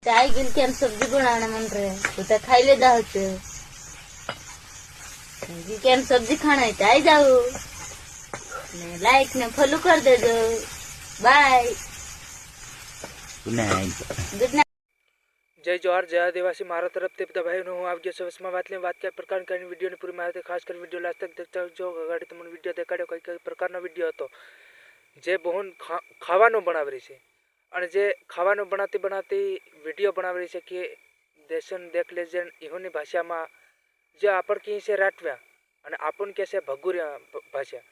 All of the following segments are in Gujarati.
चाय गिन के हम सब्जी बनाने मन रहे तो खाई ले दाल से के हम सब्जी खाना है चाय जाओ ने लाइक ने फॉलो कर दे दो बाय गुड नाइट। जय जोहार जय आदिवासी मारा तरफ ते બધા ભાઈઓ હું આવી ગયો છું વસમાં વાત લઈને વાત કયા પ્રકાર કરી વિડીયોની પૂરી માહિતી ખાસ કરી વિડીયો લાસ્ટ તક દેખતા જો આગળ તમને વિડીયો દેખાડ્યો કઈ કઈ પ્રકારનો વિડીયો હતો જે બહુન ખાવાનું બનાવી રહી છે અને જે ખાવાનું બનાતી બનાતી વિડીયો બનાવી રહી છે કે દેશન દેખ લેજેન્ડ ઇહોની ભાષામાં જે આપણ કી છે રાટવ્યા અને આપણ કે છે ભગુરિયા ભાષા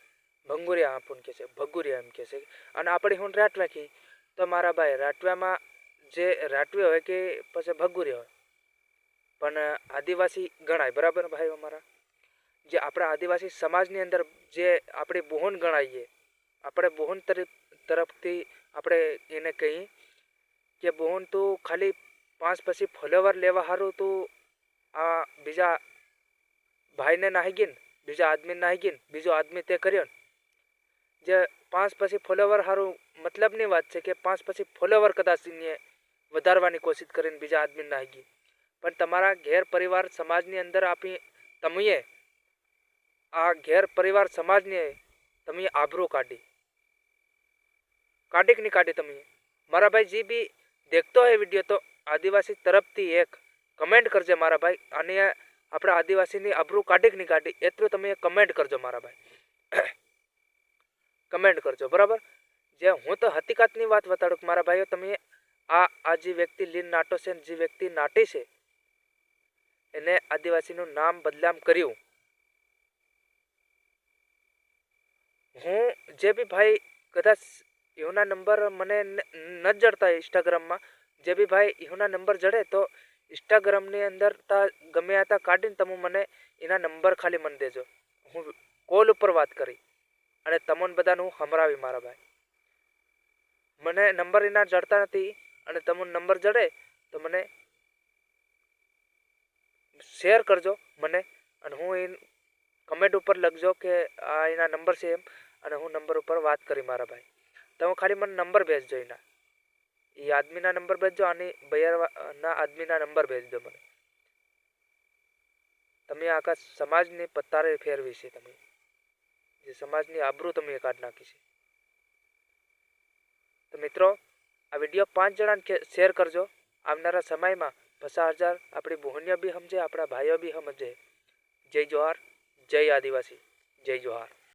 ભંગુરિયા આપણ કે છે ભગુરિયા એમ કે છે અને આપણે હું રાટવ્યા કી તો મારા ભાઈ રાટવ્યામાં જે રાટવી હોય કે પછી ભગુરી હોય પણ આદિવાસી ગણાય બરાબર ભાઈઓ અમારા જે આપણા આદિવાસી સમાજની અંદર જે આપણે બોહન ગણાઈએ આપણે બોહન તરફથી આપણે એને કહીએ કે બોહન તું ખાલી 5 પછી ફોલોવર લેવા હારું તું આ બીજા ભાઈને નાહી ગઈ બીજા આદમી નાહી ગઈ બીજો આદમી તે કર્યો જે 5 પછી ફોલોવર હારું મતલબની વાત છે કે 5 પછી ફોલોવર કદાચ વધારવાની કોશિશ કરીને બીજા આદમી નાહી ગઈ પણ તમારા ઘેર પરિવાર સમાજની અંદર આપી તમે આ ઘેર પરિવાર સમાજને તમે આબરૂ કાઢી કે નહીં કાઢી તમે મારા ભાઈ જે બી દેખતો હોય વિડીયો તો આદિવાસી તરફથી એક કમેન્ટ કરજે મારા ભાઈ અને આપણા આદિવાસીની આબરૂ કાઢી કે નહીં કાઢી એટલું તમે કમેન્ટ કરજો મારા ભાઈ કમેન્ટ કરજો બરાબર જે હું તો હકીકતની વાત બતાડું મારા ભાઈઓ તમે આ જે વ્યક્તિ લીન નાટો છે જે વ્યક્તિ નાટી છે એને આદિવાસીનું નામ બદલામ કર્યું હું જે બી ભાઈ કદાચ એના નંબર મને ન જડતા ઇન્સ્ટાગ્રામમાં જે બી ભાઈ એના નંબર જડે તો ઇન્સ્ટાગ્રામની અંદર તા ગમે હતા કાઢીને તમે મને એના નંબર ખાલી મને દેજો હું કોલ ઉપર વાત કરી અને તમને બધાને હું સંભળાવી મારા ભાઈ મને નંબર એના જડતા નથી અને તમને નંબર જડે તો મને શેર કરજો મને અને હું એ કમેન્ટ ઉપર લખજો કે આ એના નંબર છે એમ અને હું નંબર ઉપર વાત કરી મારા ભાઈ તમે ખાલી મને નંબર ભેજજો એના એ આદમીના નંબર ભેજજો અને ભૈયાના આદમીના નંબર ભેજજો મને તમે આખા સમાજની પત્તારે ફેરવી છે તમે જે સમાજની આબરૂ તમે કાઢ નાખી છે તો મિત્રો આ વિડીયો 5 જણાને શેર કરજો આવનારા સમયમાં 50,000 આપણી બહેનીઓ બી સમજે આપણા ભાઈઓ બી સમજે જય જોહાર જય આદિવાસી જય જોહાર।